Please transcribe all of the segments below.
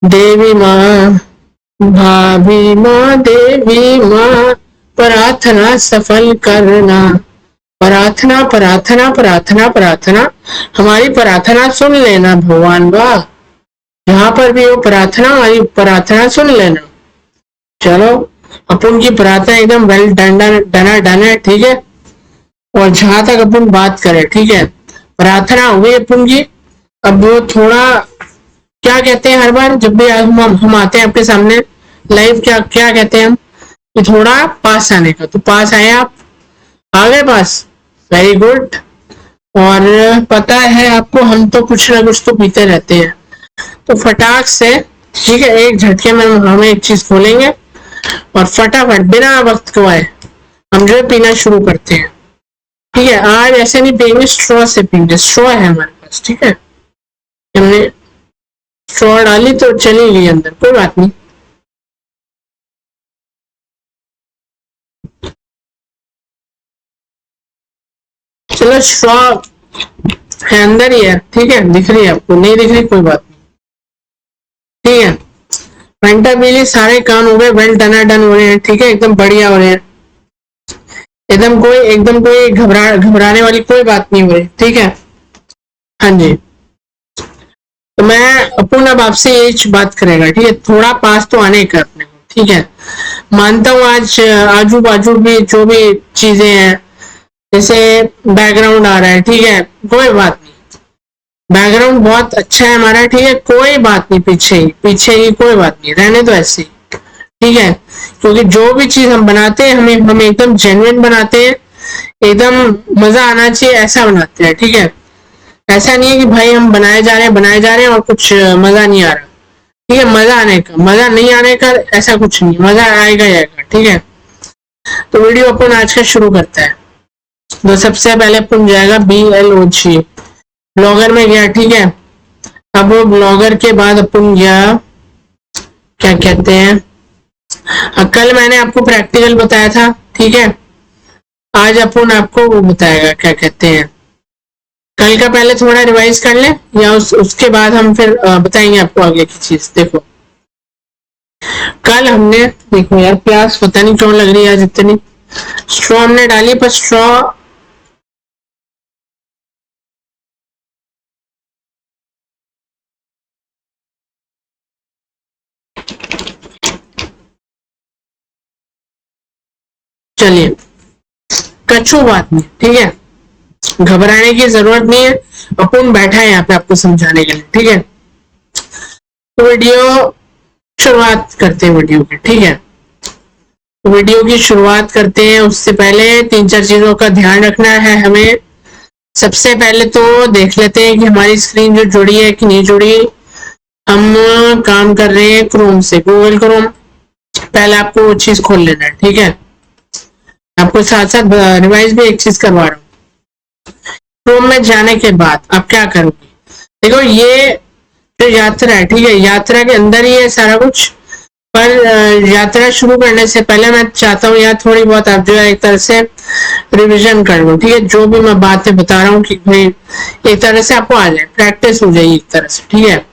देवी माँ, भाभी माँ, देवी माँ, प्रार्थना सफल करना। प्रार्थना प्रार्थना प्रार्थना प्रार्थना, हमारी प्रार्थना सुन लेना भगवान। वाह, यहाँ पर भी वो प्रार्थना, हमारी प्रार्थना सुन लेना। चलो, अपन की प्रार्थना एकदम वेल डना डन है, ठीक है। और जहां तक अपन बात करें, ठीक है, प्रार्थना हो गई अपन की। अब वो थोड़ा, क्या कहते हैं हर बार जब भी हम आते हैं आपके सामने लाइव, क्या क्या कहते हैं हम, कि थोड़ा पास आने का। तो पास आए आप, आ गए पास, वेरी गुड। और पता है आपको, हम तो कुछ ना कुछ तो पीते रहते हैं, तो फटाक से, ठीक है, एक झटके में हम एक चीज खोलेंगे और फटाफट बिना वक्त गवाए हम जो है पीना शुरू करते हैं। ठीक है, आज ऐसे नहीं पियेंगे, स्ट्रॉ से पियेंगे। स्ट्रॉ है हमारे पास, ठीक है, हमने स्ट्रॉ डाली तो चली गई अंदर, कोई बात नहीं। चलो, स्ट्रॉ है अंदर ही है, ठीक है, दिख रही है आपको, नहीं दिख रही कोई बात नहीं, ठीक है। फैंटा पी ली, सारे काम हो गए, वेल डन हो रहे हैं, ठीक है, एकदम बढ़िया हो रहे हैं, एकदम कोई घबराने वाली कोई बात नहीं हो रही, ठीक है। हाँ जी, तो मैं अपन अब आपसे ये बात करेगा, ठीक है, थोड़ा पास तो आने का अपने को, ठीक है। मानता हूँ आज आजू बाजू भी जो भी चीजें हैं, जैसे बैकग्राउंड आ रहा है, ठीक है, कोई बात नहीं, बैकग्राउंड बहुत अच्छा है हमारा, ठीक है, कोई बात नहीं, पीछे ही कोई बात नहीं, रहने दो ऐसे ही, ठीक है। क्योंकि जो भी चीज हम बनाते हैं, हम एकदम जेन्युइन बनाते हैं, एकदम मजा आना चाहिए ऐसा बनाते हैं, ठीक है। ऐसा नहीं है कि भाई हम बनाए जा रहे हैं और कुछ मजा नहीं आ रहा, ठीक है। मजा आने का, मजा नहीं आने का ऐसा कुछ नहीं, मजा आएगा ही आएगा, ठीक है। तो वीडियो अपन आज का शुरू करता है। तो सबसे पहले अपन जाएगा BLOG, ब्लॉगर में गया, ठीक है। अब वो ब्लॉगर के बाद अपन गया, क्या कहते हैं, कल मैंने आपको प्रैक्टिकल बताया था, ठीक है। आज अपन आपको वो बताएगा, क्या कहते हैं, कल का पहले थोड़ा रिवाइज कर लें, या उसके बाद हम फिर बताएंगे आपको आगे की चीज। देखो, कल हमने, देखो यार, प्यास पता नहीं क्यों लग रही है आज इतनी। स्ट्रॉ हमने डाली, पर स्ट्रॉ चलिए, कछू बात नहीं, ठीक है, घबराने की जरूरत नहीं है, अपन बैठा है यहाँ पे आपको समझाने के लिए, ठीक है। तो वीडियो शुरुआत करते हैं वीडियो की, ठीक है। तो वीडियो की शुरुआत करते हैं, उससे पहले 3-4 चीजों का ध्यान रखना है हमें। सबसे पहले तो देख लेते हैं कि हमारी स्क्रीन जो जुड़ी है कि नहीं जुड़ी। हम काम कर रहे हैं क्रोम से, गूगल क्रोम। पहले आपको वो चीज खोल लेना है, ठीक है। आपको साथ साथ रिवाइज भी एक चीज करवा रहा हूँ। क्रोम में जाने के बाद आप क्या करोगे, देखो ये जो यात्रा है, ठीक है, यात्रा के अंदर ही है सारा कुछ। पर यात्रा शुरू करने से पहले मैं चाहता हूँ यार थोड़ी बहुत आप जो है एक तरह से रिवीजन कर लो, ठीक है। जो भी मैं बातें बता रहा हूँ कि भाई एक तरह से आपको आ जाए, प्रैक्टिस हो जाएगी एक तरह से, ठीक है।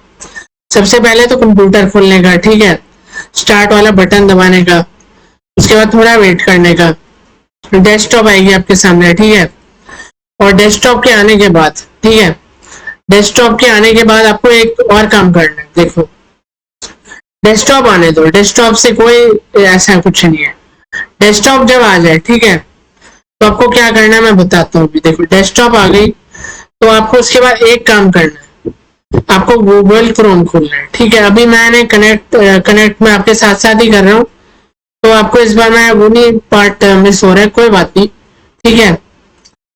सबसे पहले तो कंप्यूटर खोलने का, ठीक है, स्टार्ट वाला बटन दबाने का, उसके बाद थोड़ा वेट करने का, डेस्कटॉप आएगी आपके सामने, ठीक है। और डेस्कटॉप के आने के बाद, ठीक है, डेस्कटॉप के आने के बाद आपको एक और काम करना है। देखो, डेस्कटॉप आने दो, डेस्कटॉप से कोई ऐसा कुछ नहीं है। डेस्कटॉप जब आ जाए, ठीक है, तो आपको क्या करना है मैं बताता हूँ। देखो, डेस्कटॉप आ गई तो आपको उसके बाद एक काम करना है, आपको गूगल क्रोम खोलना है, ठीक है। अभी मैंने कनेक्ट में आपके साथ साथ ही कर रहा हूँ, तो आपको इस बार मैं वो नहीं पार्ट मिस हो रहा है, कोई बात नहीं, ठीक है।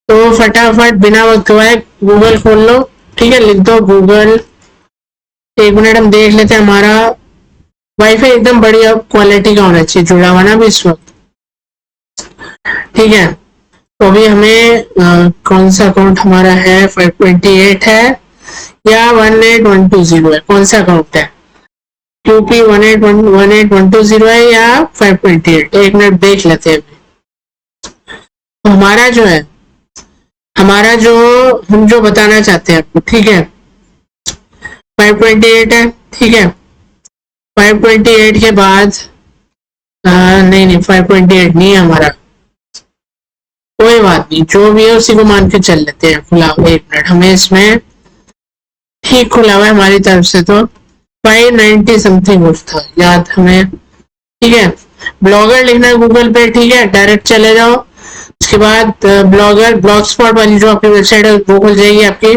तो फटाफट बिना वक्त गवाए गूगल खोल लो, ठीक है, लिख दो गूगल। एक मिनट हम देख लेते हैं, हमारा वाईफाई एकदम बढ़िया क्वालिटी का होना चाहिए जुड़ा हुआ ना अभी इस वक्त, ठीक है। तो अभी हमें कौन सा अकाउंट हमारा है, 528 है या 18120 है, कौन सा अकाउंट है, QP 18120 है या 528, एक मिनट देख लेते हैं अभी। तो हमारा जो है, हमारा जो हम जो बताना चाहते हैं आपको, ठीक है, 528 है, ठीक है। 528 के बाद नहीं 528 नहीं है हमारा, कोई बात नहीं, जो भी है उसी को मान के चल लेते हैं। खुला हुआ 1 मिनट, हमें इसमें ठीक खुला हुआ है हमारी तरफ से, तो 590 समथिंग कुछ था याद हमें। ठीक है, ब्लॉगर लिखना है गूगल पे, ठीक है, डायरेक्ट चले जाओ। उसके बाद ब्लॉगर ब्लॉग स्पॉट वाली जो आपकी वेबसाइट है वो खुल जाएगी आपकी।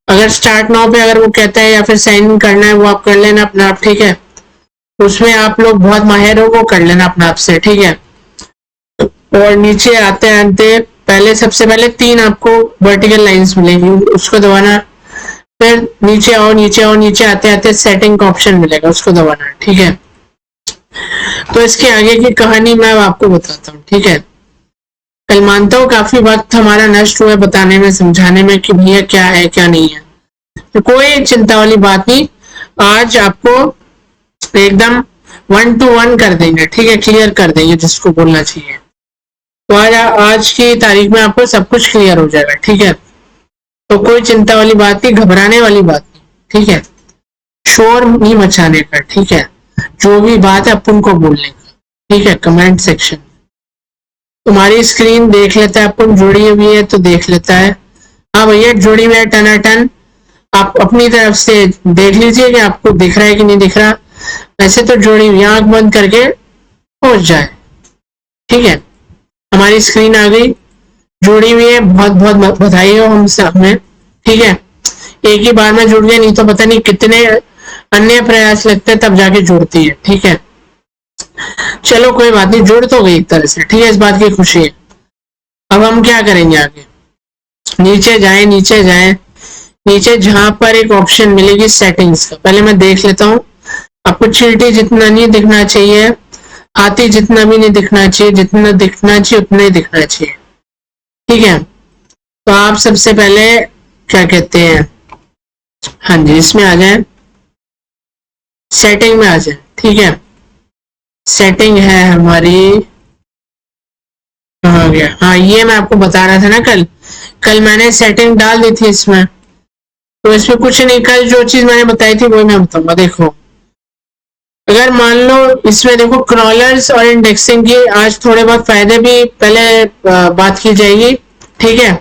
अगर स्टार्ट नाउ पे अगर वो कहता है या फिर साइन इन करना है वो आप कर लेना अपने आप, ठीक है। उसमें आप लोग बहुत माहिर हो, वो कर लेना अपने आप से, ठीक है। और नीचे आते आते पहले सबसे पहले 3 आपको वर्टिकल लाइंस मिलेंगी, उसको दबाना। फिर नीचे आओ, नीचे आओ, नीचे आते आते सेटिंग का ऑप्शन मिलेगा, उसको दबाना, ठीक है। तो इसके आगे की कहानी मैं आपको बताता हूँ, ठीक है। कल मानता हूँ काफी वक्त हमारा नष्ट हुआ बताने में, समझाने में कि भैया क्या है क्या नहीं है, तो कोई चिंता वाली बात नहीं। आज आपको एकदम 1 to 1 कर देंगे, ठीक है, क्लियर कर देंगे जिसको बोलना चाहिए। तो आज की तारीख में आपको सब कुछ क्लियर हो जाएगा, ठीक है। तो कोई चिंता वाली बात नहीं, घबराने वाली बात नहीं, ठीक है। शोर नहीं मचाने का, ठीक है। जो भी बात है अपन को बोलने का, ठीक है, कमेंट सेक्शन। तुम्हारी स्क्रीन देख लेता है, अपन जुड़ी हुई है तो देख लेता है। हाँ भैया जुड़ी हुई है टनाटन, आप अपनी तरफ से देख लीजिए कि आपको दिख रहा है कि नहीं दिख रहा। वैसे तो जुड़ी हुई, आंख बंद करके पहुंच जाए, ठीक है। हमारी स्क्रीन आ गई, जुड़ी हुई है, बहुत बहुत बधाई हो हम सब में, ठीक है। एक ही बार में जुड़ गए, नहीं तो पता नहीं कितने अन्य प्रयास लगते हैं तब जाके जुड़ती है, ठीक है। चलो कोई बात नहीं, जुड़ तो गई एक तरह से, ठीक है, इस बात की खुशी है। अब हम क्या करेंगे आगे, नीचे जाएं, नीचे जाएं, नीचे जहां पर एक ऑप्शन मिलेगी सेटिंग्स का, पहले मैं देख लेता हूँ। आपको चींटी जितना नहीं दिखना चाहिए, हाथी जितना भी नहीं दिखना चाहिए, जितना दिखना चाहिए उतना ही दिखना चाहिए, ठीक है। तो आप सबसे पहले क्या कहते हैं, हाँ जी, इसमें आ जाए, सेटिंग में आ जाए, ठीक है। सेटिंग है हमारी, कहाँ गया, हाँ ये मैं आपको बता रहा था ना, कल मैंने सेटिंग डाल दी थी इसमें। तो इसमें कुछ नहीं, कल जो चीज मैंने बताई थी वही मैं बताऊंगा। देखो अगर मान लो इसमें देखो क्रॉलर्स और इंडेक्सिंग की आज थोड़े बहुत फायदे भी पहले बात की जाएगी, ठीक है।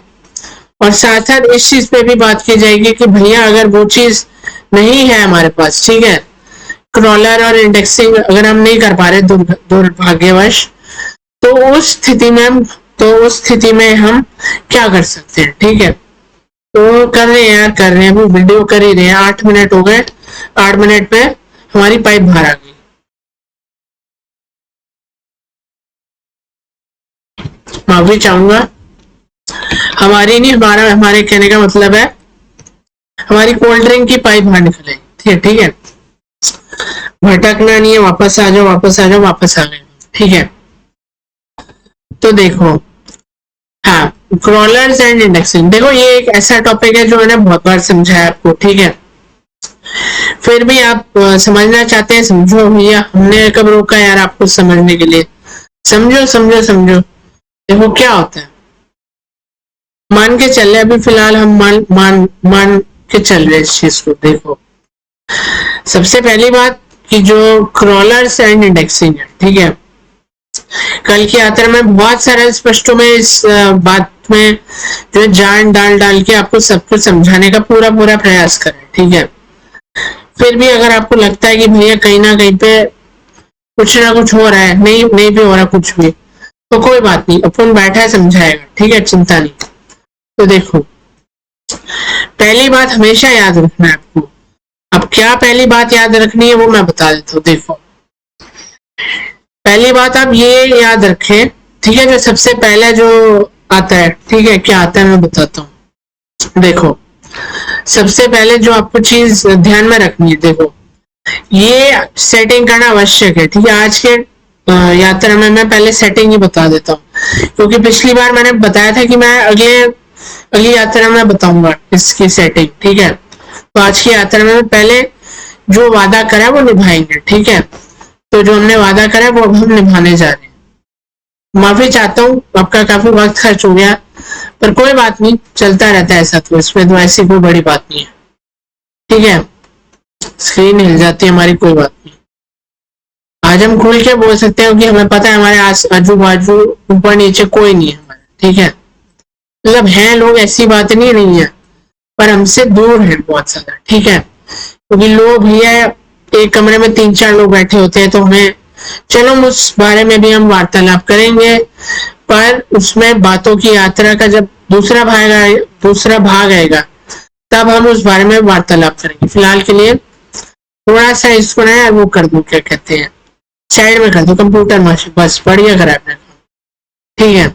और साथ साथ इस चीज पे भी बात की जाएगी कि भैया अगर वो चीज नहीं है हमारे पास, ठीक है, क्रॉलर और इंडेक्सिंग अगर हम नहीं कर पा रहे दुर्भाग्यवश, तो उस स्थिति में हम क्या कर सकते हैं, ठीक है। तो कर रहे हैं यार, कर रहे हैं, अभी वीडियो कर ही रहे हैं, 8 मिनट हो गए, 8 मिनट पे हमारी पाइप बाहर आ गई। माफी चाहूंगा, हमारी नहीं, हमारे कहने का मतलब है हमारी कोल्ड ड्रिंक की पाइप बाहर निकले, ठीक है। भटकना नहीं है, वापस आ जाओ, वापस आ जाओ, वापस आ गए, ठीक है। तो देखो, हाँ, क्रॉलर्स एंड इंडेक्सिंग, देखो ये एक ऐसा टॉपिक है जो मैंने बहुत बार समझाया आपको, ठीक है। फिर भी आप समझना चाहते हैं, समझो भैया, हमने कब रोका यार आपको समझने के लिए। समझो समझो समझो, देखो क्या होता है, मान के चल रहे, अभी फिलहाल हम मान के चल रहे इस चीज को। देखो सबसे पहली बात कि जो क्रॉलर्स एंड इंडेक्सिंग है, ठीक है, कल की यात्रा में बहुत सारे स्पष्टों में इस बात में जो जान डाल के आपको सब कुछ समझाने का पूरा प्रयास करें, ठीक है। फिर भी अगर आपको लगता है कि भैया कहीं ना कहीं पे कुछ ना कुछ हो रहा है, नहीं भी हो रहा कुछ भी, तो कोई बात नहीं, अपन बैठा है समझाएगा, ठीक है, चिंता नहीं। तो देखो पहली बात हमेशा याद रखना है आपको। अब क्या पहली बात याद रखनी है वो मैं बता देता हूँ। देखो पहली बात आप ये याद रखें, ठीक है, जो सबसे पहले जो आता है, ठीक है, क्या आता है मैं बताता हूँ। देखो सबसे पहले जो आपको चीज ध्यान में रखनी है, देखो ये सेटिंग करना आवश्यक है, ठीक है। आज के यात्रा में मैं पहले सेटिंग ही बता देता हूँ, क्योंकि पिछली बार मैंने बताया था कि मैं अगली यात्रा में बताऊंगा इसकी सेटिंग, ठीक है। तो आज की यात्रा में पहले जो वादा करा है वो निभाएंगे, ठीक है। तो जो हमने वादा करा है वो अब हम निभाने जा रहे हैं। माफी चाहता हूँ, आपका काफी वक्त खर्च हो गया, पर कोई बात नहीं, चलता रहता है ऐसा, तो इसमें तो ऐसी कोई बड़ी बात नहीं है, ठीक है। स्क्रीन हिल जाती है हमारी, कोई बात नहीं। आज हम खुल के बोल सकते हैं कि हमें पता है हमारे आजू बाजू ऊपर नीचे कोई नहीं है हमारे, ठीक है। मतलब हैं लोग, ऐसी बात नहीं है, पर हमसे दूर है बहुत ज्यादा, ठीक है। क्योंकि लोग भैया एक कमरे में 3-4 लोग बैठे होते हैं, तो हमें, चलो उस बारे में भी हम वार्तालाप करेंगे, पर उसमें बातों की यात्रा का जब दूसरा भाग आएगा तब हम उस बारे में वार्तालाप करेंगे। फिलहाल के लिए थोड़ा सा इसको ना वो कर दो, क्या कहते हैं, साइड में कर दो, कंप्यूटर मशीन, बस बढ़िया करा आपने, ठीक है।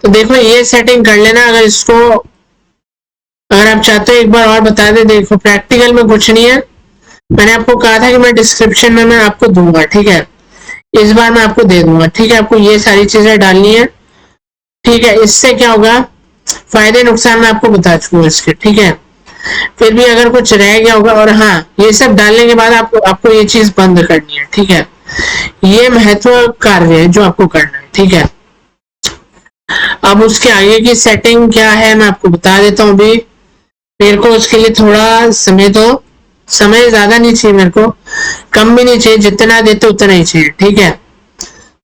तो देखो ये सेटिंग कर लेना। अगर आप चाहते हो एक बार और बता दे, देखो प्रैक्टिकल में कुछ नहीं है, मैंने आपको कहा था कि मैं डिस्क्रिप्शन में मैं आपको दूंगा, ठीक है। इस बार मैं आपको दे दूंगा, ठीक है। आपको ये सारी चीजें डालनी है, ठीक है। इससे क्या होगा, फायदे नुकसान मैं आपको बता चुका हूँ इसके, ठीक है। फिर भी अगर कुछ रह गया होगा, और हाँ, ये सब डालने के बाद आपको ये चीज बंद करनी है, ठीक है। ये महत्व कार्य है जो आपको करना है, ठीक है। अब उसके आगे की सेटिंग क्या है मैं आपको बता देता हूँ अभी। मेरे को उसके लिए थोड़ा समय दो, समय ज्यादा नहीं चाहिए मेरे को, कम भी नहीं चाहिए, जितना देते उतना ही चाहिए, ठीक है।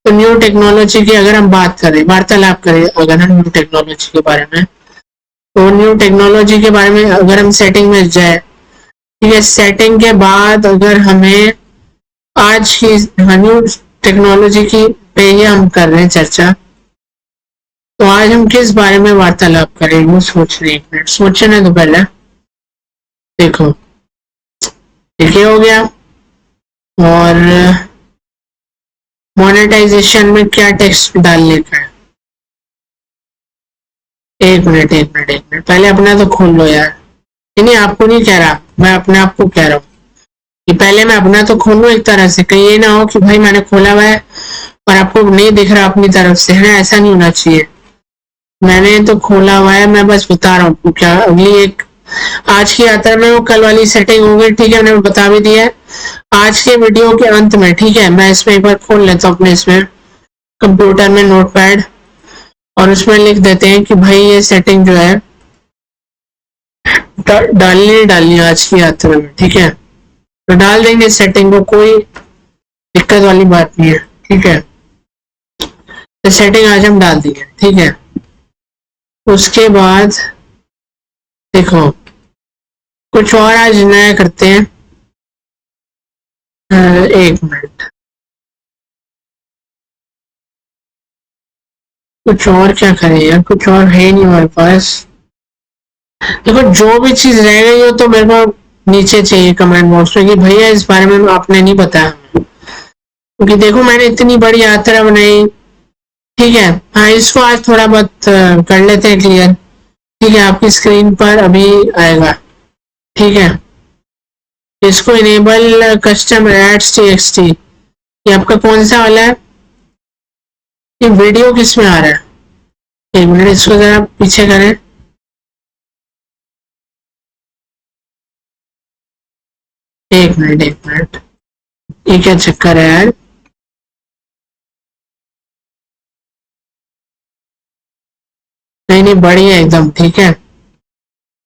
तो न्यू टेक्नोलॉजी की अगर हम बात करें, वार्तालाप करें अगर हम न्यू टेक्नोलॉजी के बारे में, तो न्यू टेक्नोलॉजी के बारे में अगर हम सेटिंग में जाए, ठीक है। सेटिंग के बाद अगर हमें आज की न्यू टेक्नोलॉजी की पे ही हम कर रहे हैं चर्चा, तो आज हम किस बारे में वार्तालाप करें वो सोच रहे, एक मिनट सोचने तो पहले। देखो ये हो गया, और मोनेटाइजेशन में क्या टेक्स्ट डालने का है। एक मिनट पहले अपना तो खोल लो यार। नहीं, आपको नहीं कह रहा, मैं अपने आप को कह रहा हूँ कि पहले मैं अपना तो खोल लूँ एक तरह से, कहीं ये ना हो कि भाई मैंने खोला हुआ है और आपको नहीं दिख रहा अपनी तरफ से, है ना, ऐसा नहीं होना चाहिए। मैंने तो खोला हुआ है, मैं बस बता रहा हूँ क्या अगली एक आज की यात्रा में वो कल वाली सेटिंग होगी, ठीक है। मैंने बता भी दिया है आज के वीडियो के अंत में, ठीक है। मैं इसमें एक बार खोल लेता हूँ अपने इसमें कंप्यूटर में नोटपैड, और उसमें लिख देते हैं कि भाई ये सेटिंग जो है डालनी आज की यात्रा में, ठीक है। तो डाल देंगे सेटिंग को, कोई दिक्कत वाली बात नहीं है, ठीक है। तो सेटिंग आज हम डाल देंगे, ठीक है। उसके बाद देखो कुछ और आज नया करते हैं। एक मिनट, कुछ और क्या करें यार, कुछ और है नहीं हमारे पास। देखो जो भी चीज रह गई हो तो मेरे को नीचे चाहिए कमेंट बॉक्स में कि भैया इस बारे में आपने नहीं बताया हमें, क्योंकि देखो मैंने इतनी बड़ी यात्रा बनाई, ठीक है। हाँ, इसको आज थोड़ा बहुत कर लेते हैं क्लियर, ठीक है। आपकी स्क्रीन पर अभी आएगा, ठीक है। इसको इनेबल कस्टम एड्स टीएक्सटी, ये आपका कौन सा वाला है, ये वीडियो किस में आ रहा है। एक मिनट इसको जरा पीछे करें, एक मिनट, ये क्या चक्कर है यार। नहीं बढ़िया एकदम, ठीक है।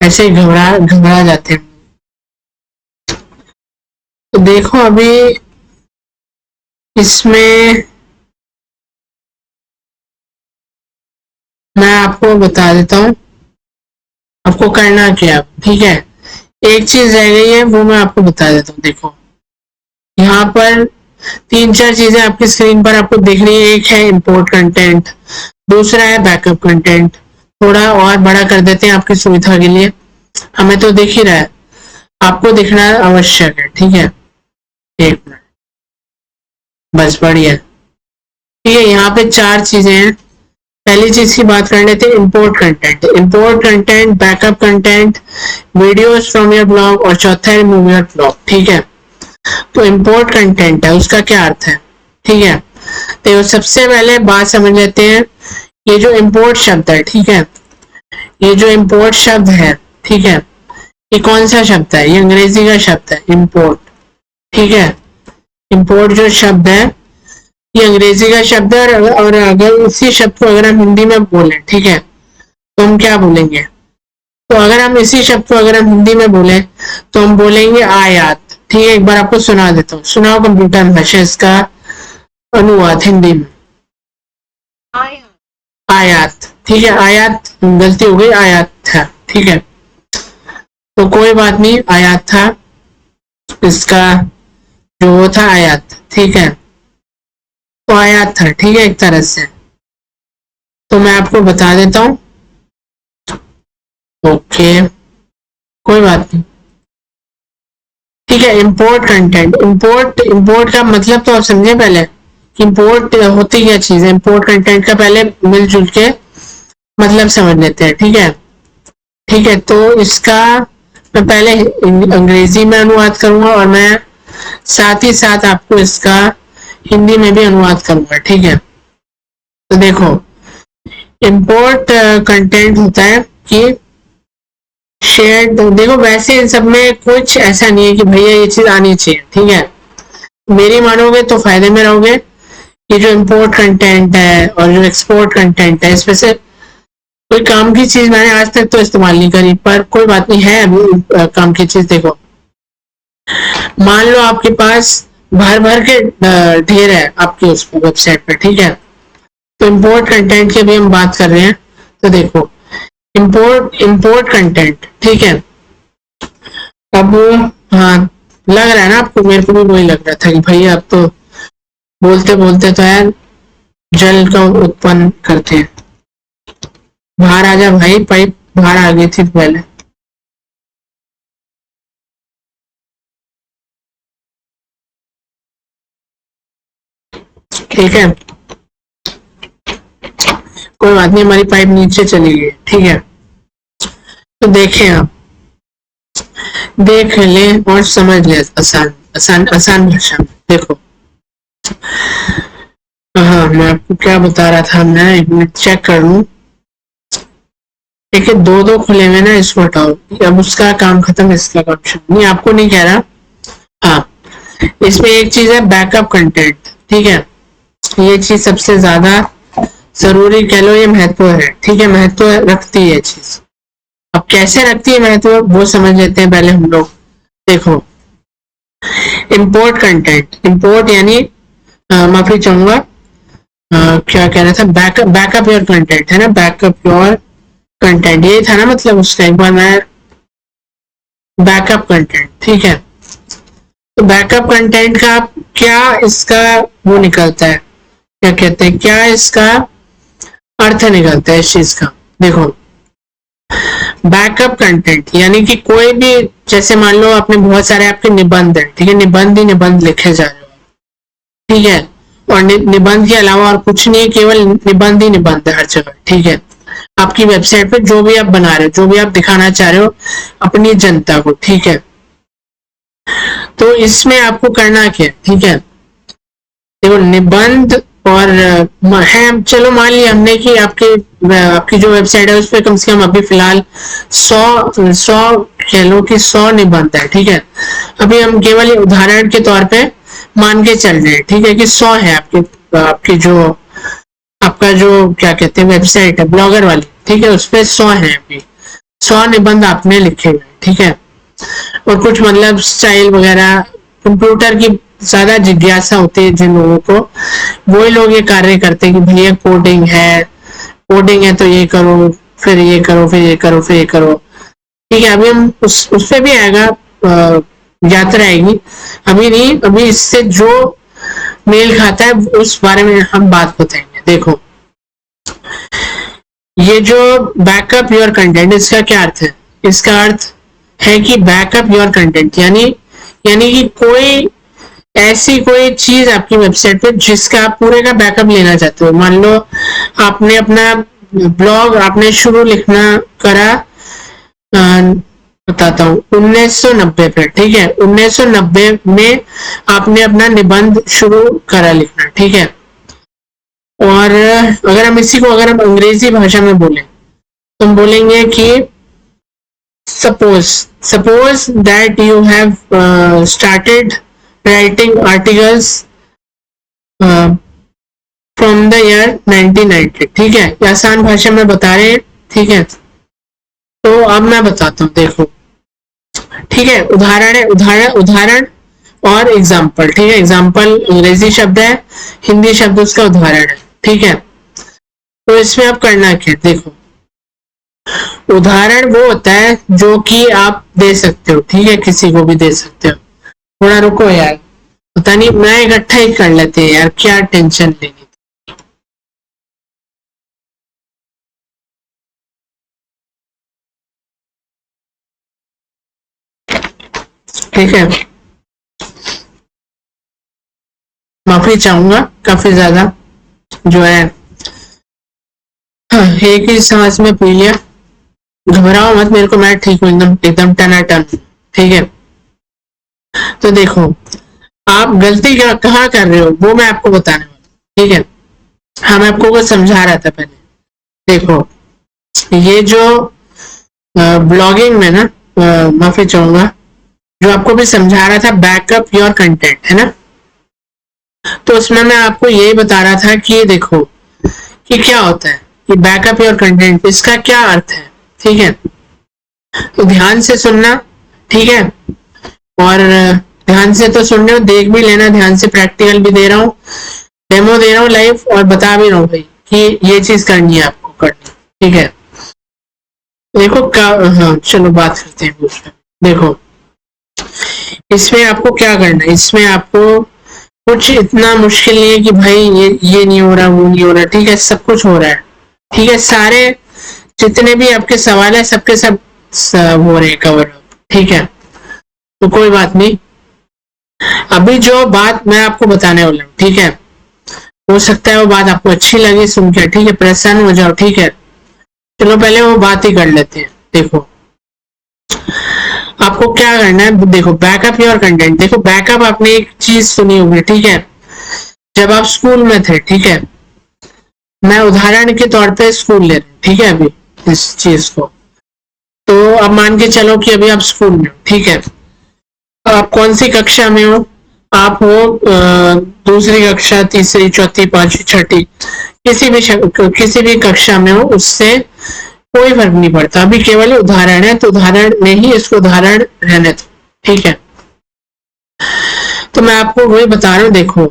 ऐसे ही घबरा घबरा जाते हैं। तो देखो अभी इसमें मैं आपको बता देता हूँ आपको करना क्या, ठीक है। एक चीज रह गई है वो मैं आपको बता देता हूँ। देखो यहाँ पर 3-4 चीजें आपकी स्क्रीन पर आपको दिख रही है। एक है इंपोर्ट कंटेंट, दूसरा है बैकअप कंटेंट। थोड़ा और बड़ा कर देते हैं आपकी सुविधा के लिए, हमें तो दिख ही रहा है, आपको दिखना आवश्यक है, ठीक है। एक मिनट, बस बढ़िया, ठीक है। यहाँ पे 4 चीजें हैं। पहली चीज की बात कर लेते हैं, import content, backup content, videos from your blog, और चौथा है रिमूव योर ब्लॉग, ठीक है। तो इंपोर्ट कंटेंट है, उसका क्या अर्थ है, ठीक है। तो सबसे पहले बात समझ लेते हैं, ये जो इंपोर्ट शब्द है, ठीक है, ये जो इंपोर्ट शब्द है, ठीक है, ये कौन सा शब्द है, ये अंग्रेजी का शब्द है इंपोर्ट, ठीक है। इंपोर्ट जो शब्द है ये अंग्रेजी का शब्द है, और अगर उसी शब्द को अगर हम हिंदी में बोलें, ठीक है, तो हम क्या बोलेंगे, तो अगर हम इसी शब्द को अगर हम हिंदी में बोले तो हम बोलेंगे आयात। ठीक है, एक बार आपको सुना देता हूँ, सुनाओ कंप्यूटर भाषा इसका अनुवाद हिंदी में। आयात। ठीक है, आयात गलती हो गई, आयात था। ठीक है, तो कोई बात नहीं, आयात था इसका जो वो था आयात। ठीक है, तो आयात था। ठीक है, एक तरह से तो मैं आपको बता देता हूँ। ओके, कोई बात नहीं। ठीक है, इंपोर्ट कंटेंट। इंपोर्ट इंपोर्ट का मतलब तो आप समझे पहले कि इंपोर्ट होती क्या चीज है। इंपोर्ट कंटेंट का पहले मिलजुल के मतलब समझ लेते हैं। ठीक है, ठीक है, तो इसका मैं पहले अंग्रेजी में अनुवाद करूंगा और मैं साथ ही साथ आपको इसका हिंदी में भी अनुवाद करूंगा। ठीक है, तो देखो, इंपोर्ट कंटेंट होता है कि शेयर्ड। देखो वैसे इन सब में कुछ ऐसा नहीं है कि भैया ये चीज आनी चाहिए। ठीक है, मेरी मानोगे तो फायदे में रहोगे। ये जो इंपोर्ट कंटेंट है और जो एक्सपोर्ट कंटेंट है, इसमें से कोई काम की चीज मैंने आज तक तो इस्तेमाल नहीं करी, पर कोई बात नहीं है अभी काम की चीज। देखो, मान लो आपके पास भर भर के ढेर है आपकी उस वेबसाइट पे। ठीक है, तो इंपोर्ट कंटेंट की भी हम बात कर रहे हैं। तो देखो, इंपोर्ट इंपोर्ट कंटेंट। ठीक है, अब हाँ, लग रहा है ना आपको, मेरे को भी वही लग रहा था कि भैया अब तो बोलते बोलते तो यार जल का उत्पन्न करते हैं। बाहर आ जा भाई, पाइप बाहर आ गई थी पहले। ठीक है, कोई बात नहीं, हमारी पाइप नीचे चली गई। ठीक है, तो देखें आप, देख ले और समझ ले आसान आसान आसान भाषा में। देखो, हाँ मैं आपको क्या बता रहा था, मैं एक मिनट चेक कर लूं। देखिए, दो दो खुले हुए ना, इसको हटाओ। अब उसका काम खत्म, इसका काम शुरू। नहीं, आपको नहीं कह रहा। हाँ, इसमें एक चीज है बैकअप कंटेंट। ठीक है, ये चीज सबसे ज्यादा जरूरी कह लो, ये महत्व है। ठीक है, महत्व रखती है ये चीज। अब कैसे रखती है महत्व वो समझ लेते हैं पहले हम लोग। देखो, इंपोर्ट कंटेंट, इंपोर्ट यानी माफी चाहूंगा, क्या कहना था, बैकअप बैकअप योर कंटेंट है ना, बैकअप योर कंटेंट, यही था ना मतलब उसका। एक बार मैं बैकअप कंटेंट। ठीक है, तो बैकअप कंटेंट का क्या इसका वो निकलता है, क्या कहते हैं, क्या इसका अर्थ निकलता है इस चीज का। देखो, बैकअप कंटेंट यानी कि कोई भी, जैसे मान लो आपने बहुत सारे आपके निबंध है। ठीक है, निबंध ही निबंध लिखे जा रहे हो। ठीक है, और निबंध के अलावा और कुछ नहीं, केवल निबंध ही निबंध है हर जगह। ठीक है, आपकी वेबसाइट पे जो भी आप बना रहे हो, जो भी आप दिखाना चाह रहे हो अपनी जनता को। ठीक है, तो इसमें आपको करना क्या है। ठीक है, देखो, निबंध और है, चलो मान लिया हमने कि आपकी जो वेबसाइट है उस पर कम से कम अभी फिलहाल 100 कह लो कि 100 निबंध है। ठीक है, अभी हम केवल उदाहरण के तौर पे मान के चल रहे हैं। ठीक है, कि 100 है आपकी जो आपका जो क्या कहते हैं वेबसाइट है ब्लॉगर वाली। ठीक है, उस पर 100 है, अभी 100 निबंध आपने लिखे हुए। ठीक है, और कुछ मतलब स्टाइल वगैरह, कंप्यूटर की ज्यादा जिज्ञासा होती है जिन लोगों को, वही लोग ये कार्य करते हैं कि भैया कोडिंग है तो ये करो, फिर ये करो, फिर ये करो, फिर ये करो। ठीक है, अभी हम उस पे भी आएगा, यात्रा आएगी, अभी नहीं, अभी इससे जो मेल खाता है उस बारे में हम बात बताएंगे। देखो, ये जो बैकअप योर कंटेंट, इसका क्या अर्थ है। इसका अर्थ है कि बैकअप योर कंटेंट यानी कि कोई ऐसी कोई चीज आपकी वेबसाइट पे जिसका आप पूरे का बैकअप लेना चाहते हो। मान लो आपने अपना ब्लॉग आपने शुरू लिखना करा, बताता हूँ 1990 पे। ठीक है, 1990 में आपने अपना निबंध शुरू करा लिखना। ठीक है, और अगर हम इसी को अगर हम अंग्रेजी भाषा में बोले तो हम बोलेंगे कि suppose that you have started writing articles from the year 1990। ठीक है, आसान भाषा में बता रहे हैं। ठीक है, तो अब मैं बताता हूँ, देखो, ठीक है। उदाहरण है, उदाहरण और एग्जाम्पल, ठीक है। एग्जाम्पल अंग्रेजी शब्द है, हिंदी शब्द उसका उदाहरण है, ठीक है। तो इसमें आप करना क्या, देखो, उदाहरण वो होता है जो कि आप दे सकते हो, ठीक है, किसी को भी दे सकते हो। थोड़ा रुको यार, पता नहीं, मैं इकट्ठा ही कर लेते हैं यार, क्या टेंशन लेनी। ठीक है, माफी चाहूंगा काफी ज्यादा, जो है, हाँ, एक ही सांस में पी लिया। घबराओ मत, मेरे को, मैं ठीक हूँ, एकदम एकदम टनाटन, ठीक है। तो देखो, आप गलती क्या कहाँ कर रहे हो वो मैं आपको बताने वाला, ठीक है। हाँ, मैं आपको कुछ समझा रहा था पहले। देखो, ये जो ब्लॉगिंग में ना, माफी चाहूंगा, जो आपको भी समझा रहा था, बैकअप योर कंटेंट, है ना। तो उसमें मैं आपको यही बता रहा था कि देखो कि क्या होता है कि बैकअप योर कंटेंट, इसका क्या अर्थ है, ठीक है। तो ध्यान से सुनना, ठीक है। और ध्यान से तो सुन रहे हो, देख भी लेना ध्यान से, प्रैक्टिकल भी दे रहा हूँ, डेमो दे रहा हूँ लाइव, और बता भी रहा हूँ भाई कि ये चीज करनी है आपको, करनी, ठीक है। देखो क्या, हाँ चलो बात करते हैं उसमें। देखो, इसमें आपको क्या करना है, इसमें आपको कुछ इतना मुश्किल नहीं है कि भाई ये नहीं हो रहा, वो नहीं हो रहा, ठीक है, सब कुछ हो रहा है, ठीक है। सारे जितने भी आपके सवाल है सबके सब हो रहे हैं कवर अप, ठीक है। तो कोई बात नहीं, अभी जो बात मैं आपको बताने वाला हूँ, ठीक है, हो सकता है वो बात आपको अच्छी लगे सुन के, ठीक है, परेशान हो जाओ, ठीक है। चलो पहले वो बात ही कर लेते हैं। देखो, आपको क्या करना है, देखो, बैकअप योर कंटेंट। देखो, बैकअप आपने एक चीज सुनी होगी, ठीक है, जब आप स्कूल में थे, ठीक है, मैं उदाहरण के तौर पे स्कूल ले रहा हूँ, ठीक है, अभी इस चीज को। तो अब मान के चलो कि अभी आप स्कूल में हो, ठीक है। आप कौन सी कक्षा में हो, आप हो दूसरी कक्षा, तीसरी, चौथी, पांचवी, छठी, किसी भी कक्षा में हो, उससे कोई फर्क नहीं पड़ता। अभी केवल उदाहरण है, तो उदाहरण में ही इसको उदाहरण रहने दो, ठीक है। तो मैं आपको वही बता रहा हूँ, देखो,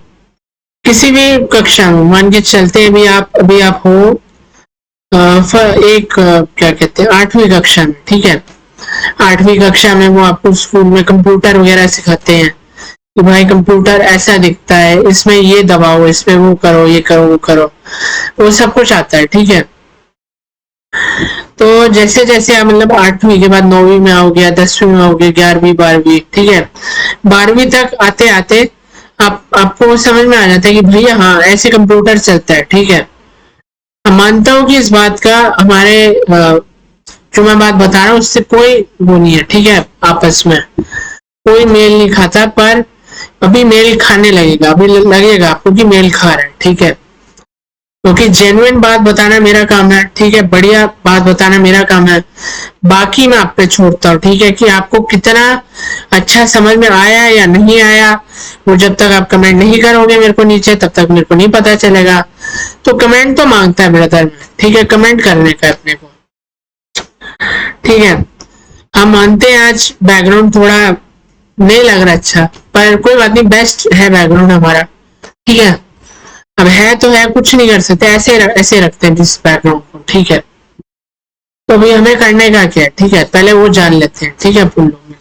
किसी भी कक्षा में मान के चलते हैं, अभी आप हो एक क्या कहते हैं, 8वीं कक्षा में, ठीक है। 8वीं कक्षा में वो आपको स्कूल में कंप्यूटर वगैरह सिखाते हैं कि भाई कंप्यूटर ऐसा दिखता है, इसमें ये दबाओ, इसमें वो करो, ये करो, वो करो, वो सब कुछ आता है, ठीक है। तो जैसे जैसे आप मतलब 8वीं के बाद 9वीं में आओगे, 10वीं में आओगे, 11वीं, 12वीं, ठीक है, 12वीं तक आते आते आपको समझ में आ जाता है कि भैया हाँ ऐसे कंप्यूटर चलता है, ठीक है। मानता हूँ कि इस बात का हमारे जो मैं बात बता रहा हूँ उससे कोई वो नहीं है, ठीक है, आपस में कोई मेल नहीं खाता, पर अभी मेल खाने लगेगा, अभी लगेगा आपको कि मेल खा रहा है, ठीक है। क्योंकि जेन्युइन बात बताना मेरा काम है, ठीक है, बढ़िया बात बताना मेरा काम है। बाकी मैं आप पे छोड़ता हूँ, ठीक है, कि आपको कितना अच्छा समझ में आया या नहीं आया, वो जब तक आप कमेंट नहीं करोगे मेरे को नीचे, तब तक मेरे को नहीं पता चलेगा। तो कमेंट तो मांगता है ब्रदर में, ठीक है, कमेंट करने का अपने को, ठीक है। हम मानते हैं आज बैकग्राउंड थोड़ा नहीं लग रहा अच्छा, पर कोई बात नहीं, बेस्ट है बैकग्राउंड हमारा, ठीक है। अब है तो है, कुछ नहीं कर सकते, ऐसे रखते हैं जिस बैकग्राउंड को, ठीक है। तो अभी हमें करने का क्या है, ठीक है, पहले वो जान लेते हैं, ठीक है, अपन लोग में।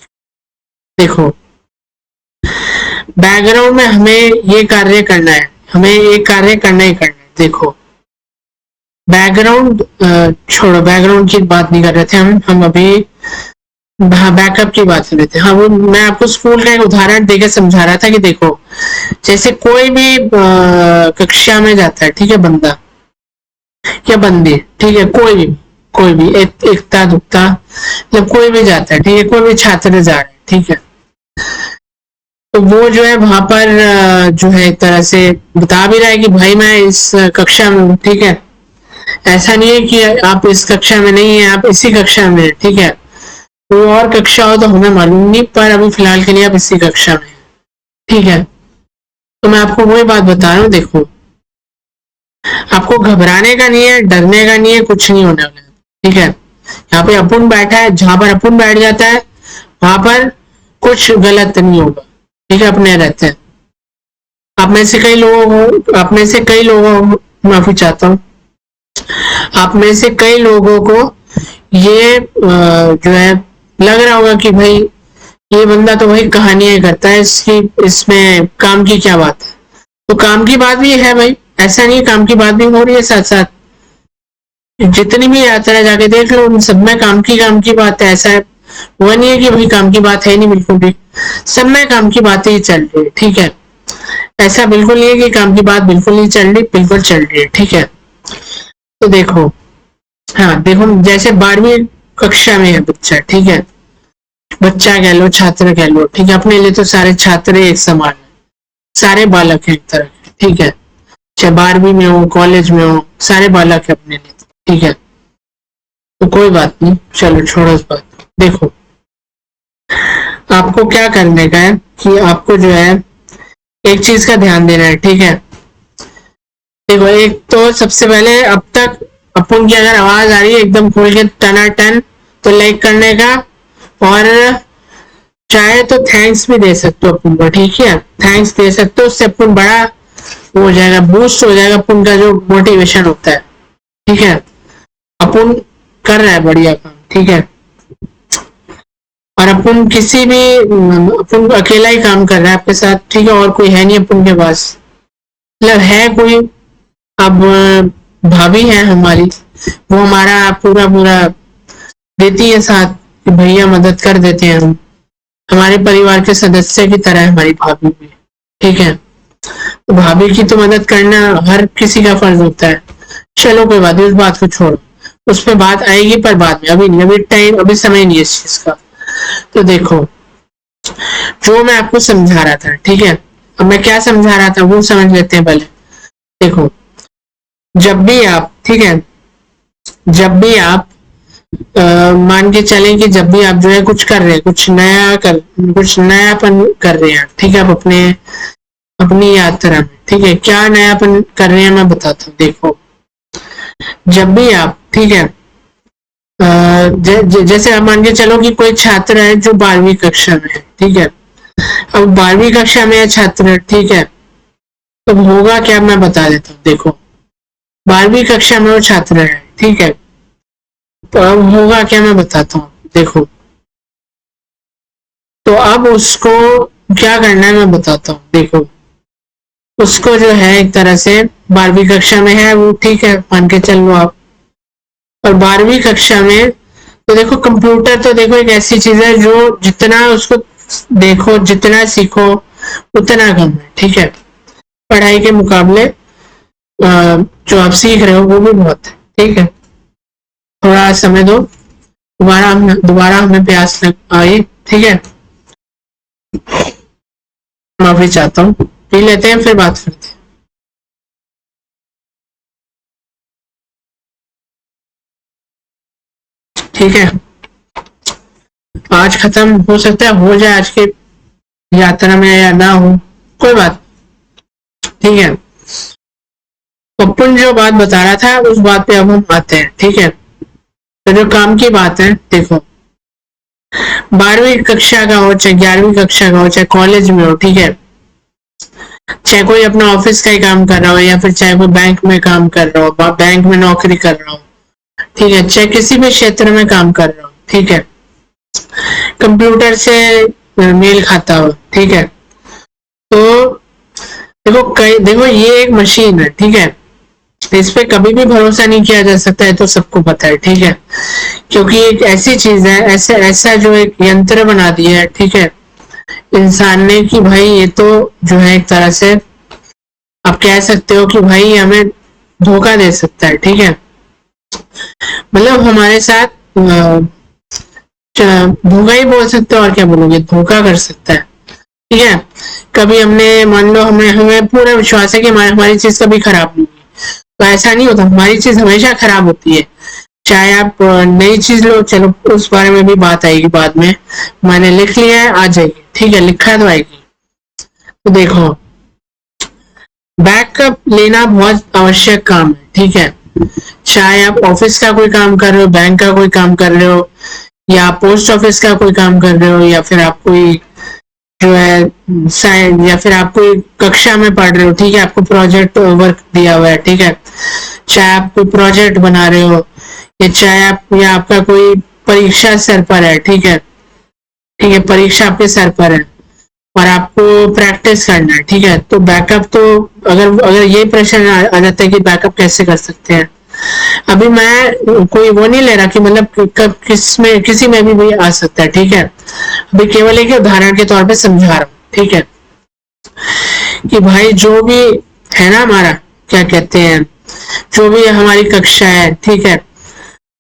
देखो, बैकग्राउंड में हमें ये कार्य करना है, हमें ये कार्य करना ही करना है। देखो, बैकग्राउंड छोड़ो, बैकग्राउंड की बात नहीं कर रहे थे हम अभी, हाँ बैकअप की बात कर रहे थे। हाँ, वो मैं आपको स्कूल का एक उदाहरण देकर समझा रहा था कि देखो, जैसे कोई भी कक्षा में जाता है, ठीक है, बंदा या बंदी, ठीक है, कोई भी एकता दुखता, मतलब कोई भी जाता है, ठीक है, कोई भी छात्र जा रहा है, ठीक है। तो वो जो है वहां पर जो है एक तरह से बता भी रहा है कि भाई मैं इस कक्षा में हूँ, ठीक है। ऐसा नहीं है कि आप इस कक्षा में नहीं है, आप इसी कक्षा में है, ठीक है। कोई और कक्षा हो तो हमें मालूम नहीं, पर अभी फिलहाल के लिए आप इसी कक्षा में, ठीक है। तो मैं आपको वही बात बता रहा हूँ, देखो, आपको घबराने का नहीं है, डरने का नहीं है, कुछ नहीं होने वाला है, ठीक है। यहाँ पे अपुन बैठा है, जहां पर अपुन बैठ जाता है वहां पर कुछ गलत नहीं होगा, ठीक है, अपने रहते हैं। आप में से कई लोगों माफी चाहता हूँ, आप में से कई लोगों को ये जो है लग रहा होगा कि भाई ये बंदा तो भाई कहानियां करता है, इसकी इसमें काम की क्या बात है। तो काम की बात भी है भाई, ऐसा नहीं, काम की बात भी हो रही है साथ साथ। जितनी भी यात्रा जाके देख लो उन सब में काम की बात है। ऐसा वो नहीं है कि भाई काम की बात है नहीं, बिल्कुल भी सब में काम की बातें ही चल रही है, ठीक है। ऐसा बिल्कुल नहीं है कि काम की बात बिल्कुल नहीं चल रही, बिल्कुल चल रही है, ठीक है। तो देखो, हाँ देखो, जैसे 12वीं कक्षा में है बच्चा, ठीक है, बच्चा कह लो, छात्र कह लो, ठीक है, अपने लिए तो सारे छात्र एक समान है, सारे बालक हैं एक तरह के, ठीक है, चाहे 12वीं में हो, कॉलेज में हो, सारे बालक है अपने लिए, ठीक है। तो कोई बात नहीं, चलो छोड़ो इस बात। देखो, आपको क्या करने का है कि आपको जो है एक चीज का ध्यान देना है, ठीक है। देखो, एक तो सबसे पहले, अब तक अपन की अगर आवाज आ रही है एकदम खोल के टनाटन, तो लाइक करने का, और चाहे तो थैंक्स भी दे सकते हो अपन को, ठीक है, थैंक्स दे सकते हो, उससे अपन बड़ा हो जाएगा, बूस्ट हो जाएगा अपन का जो मोटिवेशन होता है, ठीक है। अपन कर रहा है बढ़िया काम, ठीक है, और अपन किसी भी, अपन अकेला ही काम कर रहा है आपके साथ, ठीक है, और कोई है नहीं अपन के पास, मतलब है कोई, अब भाभी है हमारी, वो हमारा पूरा पूरा देती है साथ कि भैया मदद कर देते हैं, हम हमारे परिवार के सदस्य की तरह है हमारी भाभी भी, ठीक है। तो भाभी की तो मदद करना हर किसी का फर्ज होता है। चलो कोई बात नहीं, उस बात को छोड़ो, उस पर बात आएगी पर बाद में, अभी नहीं, अभी टाइम, अभी समय नहीं है इस चीज का। तो देखो, जो मैं आपको समझा रहा था, ठीक है, अब मैं क्या समझा रहा था वो समझ लेते हैं पहले। देखो, जब भी आप, ठीक है, जब भी आप मान के चलें कि जब भी आप जो है कुछ कर रहे हैं, कुछ नयापन कर रहे हैं, ठीक है, आप अपनी यात्रा में, ठीक है, क्या नयापन कर रहे हैं मैं बताता हूँ। देखो, जब भी आप, ठीक है, जैसे आप मान के चलो कि कोई छात्र है जो 12वीं कक्षा में है, ठीक है, अब 12वीं कक्षा में है छात्र, ठीक है, तो होगा क्या मैं बता देता हूँ। देखो, 12वीं कक्षा में वो छात्र है, ठीक है, तो अब होगा क्या मैं बताता हूँ। देखो, तो अब उसको क्या करना है मैं बताता हूँ। देखो, उसको जो है एक तरह से 12वीं कक्षा में है वो, ठीक है, मान के चल लो आप, और 12वीं कक्षा में तो देखो, कंप्यूटर तो देखो एक ऐसी चीज है जो जितना उसको देखो, जितना सीखो उतना कम है, ठीक है, पढ़ाई के मुकाबले जो आप सीख रहे हो वो भी बहुत है, ठीक है। थोड़ा समय दो, दोबारा हमें प्यास लग आई, ठीक है, माफी चाहता हूँ, पी लेते हैं फिर बात करते हैं। ठीक है, आज खत्म हो सकता है, हो जाए आज के यात्रा में या ना हो, कोई बात, ठीक है। अपन जो बात बता रहा था उस बात पे अब हम आते हैं, ठीक है। तो जो काम की बात है, देखो, 12वीं कक्षा का हो, चाहे 11वीं कक्षा का हो, चाहे कॉलेज में हो, ठीक है, चाहे कोई अपना ऑफिस का ही काम कर रहा हो, या फिर चाहे कोई बैंक में काम कर रहा हो, बैंक में नौकरी कर रहा हो, ठीक है, चाहे किसी भी क्षेत्र में काम कर रहा हो, ठीक है, कंप्यूटर से मेल खाता हो, ठीक है, तो देखो ये एक मशीन है, ठीक है, इस पे कभी भी भरोसा नहीं किया जा सकता है, तो सबको पता है, ठीक है, क्योंकि एक ऐसी चीज है, ऐसा जो एक यंत्र बना दिया है, ठीक है, इंसान ने, कि भाई ये तो जो है एक तरह से आप कह सकते हो कि भाई हमें धोखा दे सकता है, ठीक है, मतलब हमारे साथ धोखा ही बोल सकते हो, और क्या बोलोगे, धोखा कर सकता है, ठीक है। कभी हमने, मान लो हमें पूरा विश्वास है कि हमारी चीज कभी खराब नहीं है, तो ऐसा नहीं होता, हमारी चीज हमेशा खराब होती है। चाहे आप नई चीज लो, चलो उस बारे में भी बात आएगी बाद में, मैंने लिख लिया है, आ जाएगी, ठीक है, लिखा तो आएगी। तो देखो, बैकअप लेना बहुत आवश्यक काम है, ठीक है, चाहे आप ऑफिस का कोई काम कर रहे हो, बैंक का कोई काम कर रहे हो, या पोस्ट ऑफिस का कोई काम कर रहे हो, या फिर आप कोई जो है साइंस, या फिर आप कोई कक्षा में पढ़ रहे हो, ठीक है, आपको प्रोजेक्ट वर्क दिया हुआ है, ठीक है, चाहे आप कोई प्रोजेक्ट बना रहे हो, या चाहे आप, या आपका कोई परीक्षा सर पर है, ठीक है, ठीक है, परीक्षा आपके सर पर है और आपको प्रैक्टिस करना है, ठीक है, तो बैकअप तो अगर अगर ये प्रश्न आ जाता है कि बैकअप कैसे कर सकते हैं, अभी मैं कोई वो नहीं ले रहा कि मतलब कब किसी में भी आ सकता है, ठीक है, अभी केवल एक उदाहरण के तौर पे समझा रहा हूँ, ठीक है, कि भाई जो भी है ना हमारा, क्या कहते हैं, जो भी हमारी कक्षा है, ठीक है,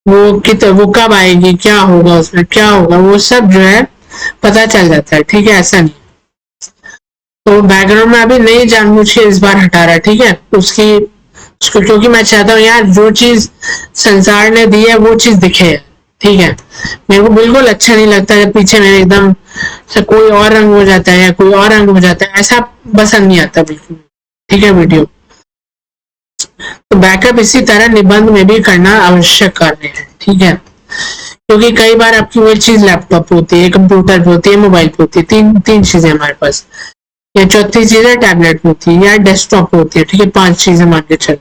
वो कब आएगी, क्या होगा उसमें, क्या होगा, वो सब जो है पता चल जाता है, ठीक है, ऐसा नहीं। तो बैकग्राउंड में अभी नहीं जानबूझ के इस बार हटा रहा है, ठीक है, उसको क्योंकि मैं चाहता हूँ यार जो चीज संसार ने दी है वो चीज दिखे, ठीक है, मेरे को बिल्कुल अच्छा नहीं लगता जब पीछे मेरे एकदम से कोई और रंग हो जाता है या कोई और रंग हो जाता है, ऐसा पसंद नहीं आता बिल्कुल, ठीक है वीडियो। तो बैकअप इसी तरह निबंध में भी करना आवश्यक कार्य है, ठीक है, क्योंकि कई बार आपकी वो चीज लैपटॉप होती है, कंप्यूटर पे होती है, मोबाइल पे होती है, तीन तीन चीजें हमारे पास, या चौथी चीज है टैबलेट पे होती है या डेस्कटॉप पे होती है, ठीक है, 5 चीजें मान के चलो,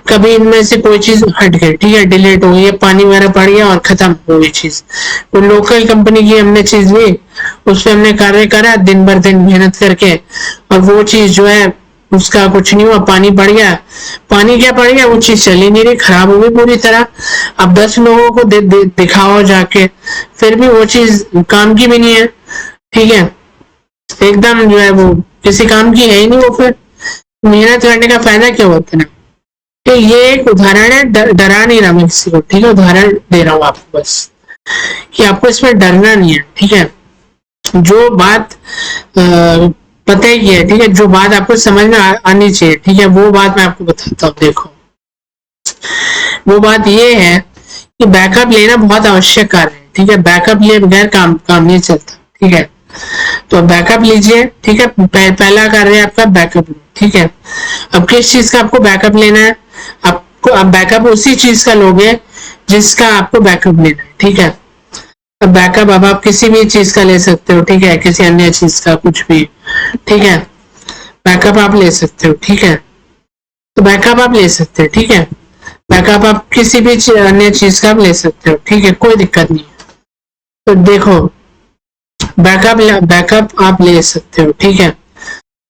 कभी इनमें से कोई चीज हट गई, ठीक है, डिलीट हो गई, पानी वगैरह पड़ गया और खत्म हो गई चीज, तो लोकल कंपनी की हमने चीज ली, उस पर हमने कार्य करा दिन भर दिन मेहनत करके, और वो चीज जो है उसका कुछ नहीं हुआ, पानी पड़ गया, पानी क्या पड़ गया, वो चीज चली नहीं रही, खराब हो गई पूरी तरह। अब 10 लोगों को दिखाओ जाके, फिर भी वो चीज काम की भी नहीं है, ठीक है, एकदम जो है वो किसी काम की है ही नहीं, वो फिर मेहनत करने का फायदा क्या होता है ना। तो ये एक उदाहरण है, डरा नहीं रहा मैं किसी को, ठीक है, उदाहरण दे रहा हूँ आपको बस, कि आपको इसमें डरना नहीं है, ठीक है, जो बात पता ही है, ठीक है, जो बात आपको समझ में आनी चाहिए, ठीक है, वो बात मैं आपको बताता हूँ। देखो, वो बात ये है कि बैकअप लेना बहुत आवश्यक कार्य है, ठीक है, बैकअप लिए बगैर काम नहीं चलता, ठीक है, तो बैकअप लीजिए, ठीक है, पहला कार्य है आपका बैकअप, ठीक है, अब किस चीज का आपको बैकअप लेना है, आपको आप बैकअप उसी चीज का लोगे जिसका आपको बैकअप लेना है, ठीक है, अब बैकअप अब आप किसी भी चीज का ले सकते हो, ठीक है, किसी अन्य चीज का कुछ भी, ठीक है, बैकअप आप ले सकते हो, ठीक है, तो बैकअप आप ले सकते हो, ठीक है, बैकअप आप किसी भी अन्य चीज का ले सकते हो, ठीक है, कोई दिक्कत नहीं है। तो देखो, बैकअप आप ले सकते हो, ठीक है,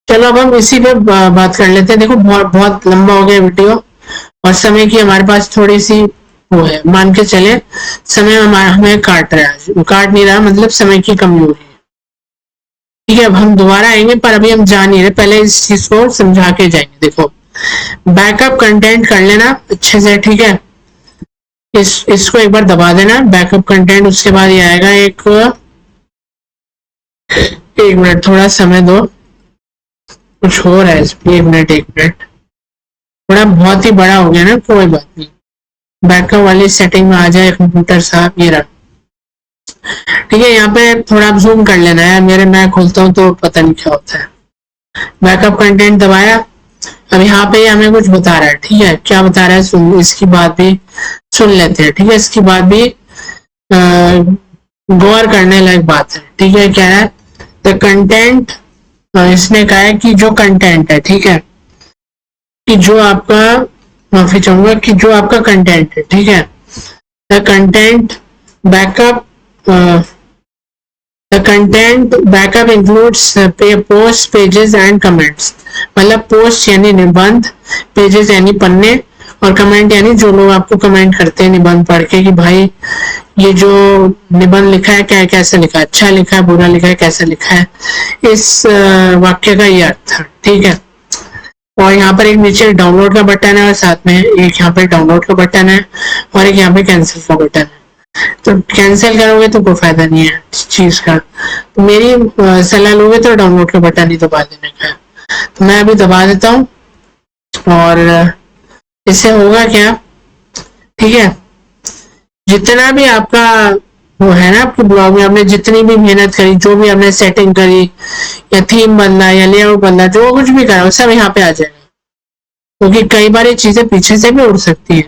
चलो अब हम इसी पे बात कर लेते हैं। देखो बहुत लंबा हो गया वीडियो और समय की हमारे पास थोड़ी सी वो है, मान के चले समय हमें काट रहा है, काट नहीं रहा, मतलब समय की कमी हो रही है, ठीक है, अब हम दोबारा आएंगे पर अभी हम जान नहीं रहे, पहले इस चीज को समझा के जाएंगे। देखो, बैकअप कंटेंट कर लेना अच्छे से, ठीक है, इसको एक बार दबा देना, बैकअप कंटेंट, उसके बाद ये आएगा एक मिनट, थोड़ा समय दो, कुछ हो रहा है इसमें, एक मिनट, थोड़ा बहुत ही बड़ा हो गया ना, कोई बात नहीं, बैकअप वाली सेटिंग में आ जाए कंप्यूटर साहब, ये रहा, ठीक है, यहाँ पे थोड़ा आप जूम कर लेना है, मेरे मैं खोलता हूँ तो पता नहीं क्या होता है। बैकअप कंटेंट दबाया, अब यहाँ पे हमें कुछ बता रहा है, ठीक है, क्या बता रहा है, सुन, इसकी बात भी सुन लेते हैं, ठीक है, इसकी बात भी गौर करने लायक बात है, ठीक है, क्या है, द कंटेंट, इसने कहा है कि जो कंटेंट है, ठीक है, कि जो आपका, माफी चाहूंगा, कि जो आपका कंटेंट है, ठीक है, the content backup, the content backup includes post, pages and comments, मतलब पोस्ट यानी निबंध, पेजेस यानी पन्ने, और कमेंट यानी जो लोग आपको कमेंट करते हैं निबंध पढ़ के कि भाई ये जो निबंध लिखा है क्या, कैसे लिखा है, अच्छा लिखा है, बुरा लिखा है, कैसे लिखा है, इस वाक्य का ये अर्थ है, ठीक है, और यहाँ पर एक नीचे डाउनलोड का बटन है और साथ में एक यहाँ पे डाउनलोड का बटन है और एक यहाँ पे कैंसिल का बटन है, तो कैंसिल करोगे तो कोई फायदा नहीं है इस चीज का, तो मेरी सलाह लोगे तो डाउनलोड का बटन ही दबा देने का, तो मैं अभी दबा देता हूँ, और इससे होगा क्या, ठीक है, जितना भी आपका वो है ना, आपके ब्लॉग में आपने जितनी भी मेहनत करी, जो भी आपने सेटिंग करी या थीम बदला या लेआउट बदला, जो कुछ भी करा वो सब यहाँ पे आ जाएगा, क्योंकि कई बार ये चीजें पीछे से भी उड़ सकती है,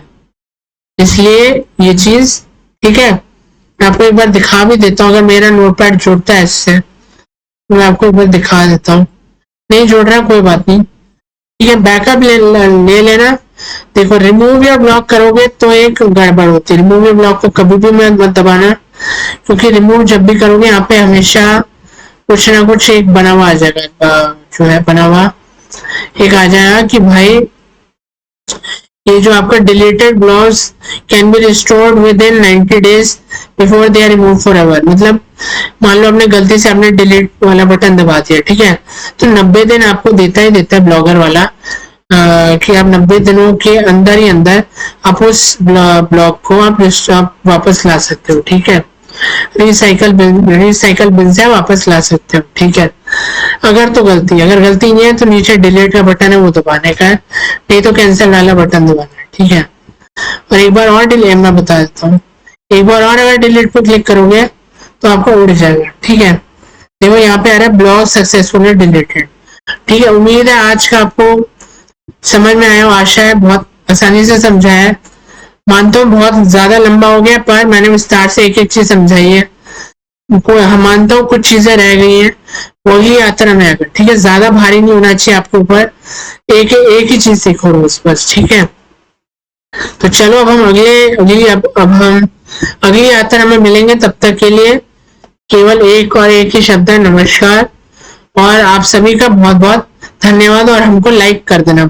इसलिए ये चीज ठीक है। मैं आपको एक बार दिखा भी देता हूँ, अगर मेरा नोटपैड जुड़ता है इससे तो मैं आपको एक बार दिखा देता हूँ। नहीं जुड़ रहा कोई बात नहीं, ठीक है। बैकअप ले लेना। देखो रिमूव या ब्लॉक करोगे तो एक गड़बड़ होती है, रिमूव या ब्लॉक को कभी भी मत दबाना, क्योंकि रिमूव जब भी करोगे यहाँ पे हमेशा कुछ ना कुछ एक बना हुआ आ जाएगा, जो है बना हुआ एक आ जाएगा कि भाई ये जो आपका deleted blogs can be restored within 90 days before they are remove forever. मतलब मान लो आपने गलती से आपने डिलीट वाला बटन दबा दिया, ठीक है, तो 90 दिन आपको देता ही देता है ब्लॉगर वाला, कि आप 90 दिनों के अंदर ही अंदर आप उस ब्लॉग को आप वापस ला सकते हो, ठीक है। रिसाइकल बिन से वापस ला सकते हो, ठीक है। अगर गलती नहीं है तो नीचे डिलीट का बटन है वो दबाने का है, नहीं तो कैंसिल वाला बटन दबाना है, ठीक है। और एक बार और डिलीट मैं बता देता हूँ, एक बार और अगर डिलीट पे क्लिक करोगे तो आपको उड़ जाएगा, ठीक है। देखो यहाँ पे आ रहा है ब्लॉग सक्सेसफुली डिलीटेड, ठीक है। उम्मीद है आज का आपको समझ में आया, आशा है बहुत आसानी से समझा है। मानता हूँ बहुत ज्यादा लंबा हो गया, पर मैंने विस्तार से एक एक चीज समझाई है। हम मानता हूँ कुछ चीजें रह गई हैं, वही यात्रा में आकर, ठीक है। ज्यादा भारी नहीं होना चाहिए आपके ऊपर, एक ही चीज सीखो रोज बस, ठीक है। तो चलो अब हम अगली यात्रा में मिलेंगे, तब तक के लिए केवल एक ही शब्द है, नमस्कार। और आप सभी का बहुत बहुत धन्यवाद, और हमको लाइक कर देना।